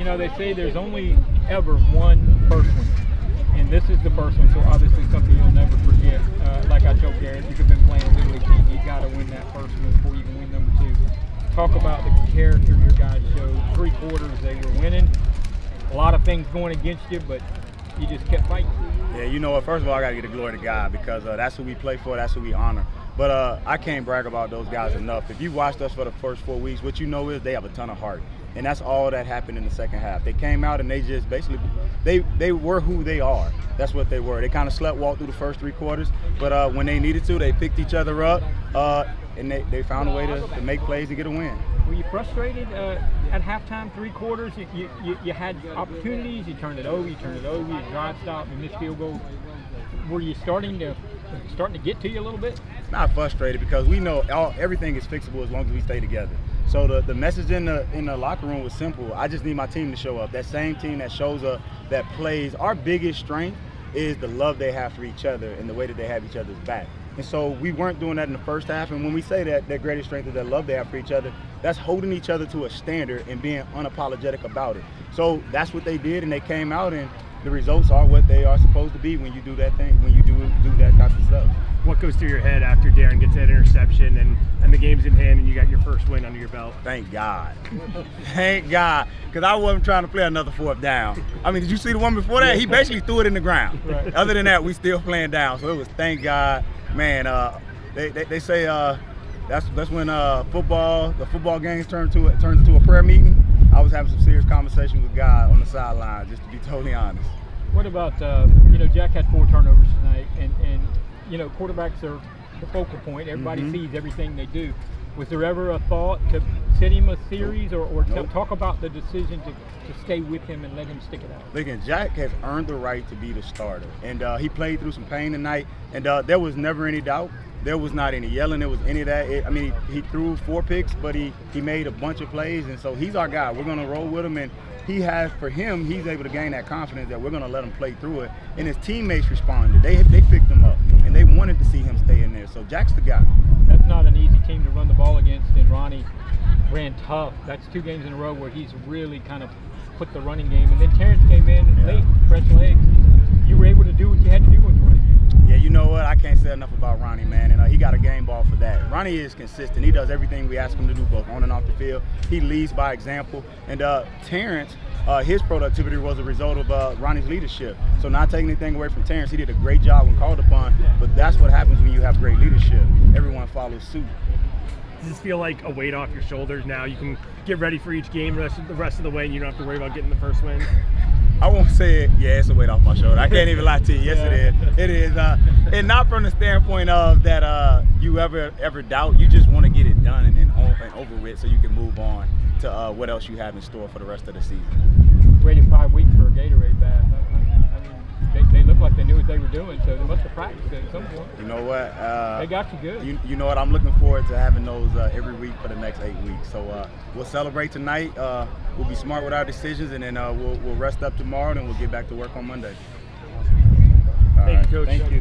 You know, they say there's only ever one first one, and this is the first one, so obviously something you'll never forget. Like I told Garrett, if you've been playing a Little League team, you got to win that first one before you can win number two. Talk about the character your guys showed. 3 quarters they were winning. A lot of things going against you, but you just kept fighting. Yeah, you know what? First of all, I got to give the glory to God because that's who we play for, that's who we honor. But I can't brag about those guys enough. If you watched us for the first 4 weeks, what you know is they have a ton of heart. And that's all that happened in the second half. They came out and they just basically, they were who they are. That's what they were. They kind of slept-walked through the first 3 quarters, but when they needed to, they picked each other up, and they found a way to make plays and get a win. Were you frustrated at halftime, 3 quarters? You had opportunities, you turned it over, you drive stop, you missed field goals. Were you starting to get to you a little bit? Not frustrated because we know everything is fixable as long as we stay together. So the message in the locker room was simple. I just need my team to show up. That same team that shows up, that plays. Our biggest strength is the love they have for each other and the way that they have each other's back. And so we weren't doing that in the first half. And when we say that, their greatest strength is that love they have for each other, that's holding each other to a standard and being unapologetic about it. So that's what they did, and they came out, and the results are what they are supposed to be when you do that thing, when you do that type of stuff. What goes through your head after Darren gets that interception and the game's in hand and you got your first win under your belt? Thank God. Thank God. Because I wasn't trying to play another 4th down. I mean, did you see the one before that? He basically threw it in the ground. Right. Other than that, we still playing down. So it was thank God. Man, they say that's when the football games turns into a prayer meeting. I was having some serious conversation with God on the sideline, just to be totally honest. What about, Jack had 4 turnovers tonight, and quarterbacks are the focal point. Everybody sees everything they do. Was there ever a thought to set him a series or talk about the decision to stay with him and let him stick it out? Again, Jack has earned the right to be the starter, and he played through some pain tonight, and there was never any doubt. There was not any yelling. There was any of that. He threw 4 picks, but he made a bunch of plays, and so he's our guy. We're going to roll with him, and he's able to gain that confidence that we're going to let him play through it. And his teammates responded. They picked him up, and they wanted to see him stay in there. So Jack's the guy. That's not an easy team to run the ball against, and Ronnie ran tough. That's 2 games in a row where he's really kind of put the running game. And then Terrence came in late, fresh legs. You were able to do what you had to do with the running game. Yeah, you know what? I can't say enough about Ronnie, man, and he got a game ball for that. Ronnie is consistent. He does everything we ask him to do, both on and off the field. He leads by example. And Terrence, his productivity was a result of Ronnie's leadership. So not taking anything away from Terrence, he did a great job when called upon, but that's what happens when you have great leadership. Everyone follows suit. Does this feel like a weight off your shoulders now? You can get ready for each game the rest of the way and you don't have to worry about getting the first win? I won't say it. Yeah, it's a weight off my shoulder. I can't even lie to you. Yes, it is. It is. And not from the standpoint of that you ever doubt. You just want to get it done and over with so you can move on to what else you have in store for the rest of the season. Waited 5 weeks for a Gatorade bath. They looked like they knew what they were doing, so they must have practiced it at some point. You know what? They got you good. You know what? I'm looking forward to having those every week for the next 8 weeks. So we'll celebrate tonight. We'll be smart with our decisions, and then we'll rest up tomorrow, and we'll get back to work on Monday. Thank you, Coach. Thank you.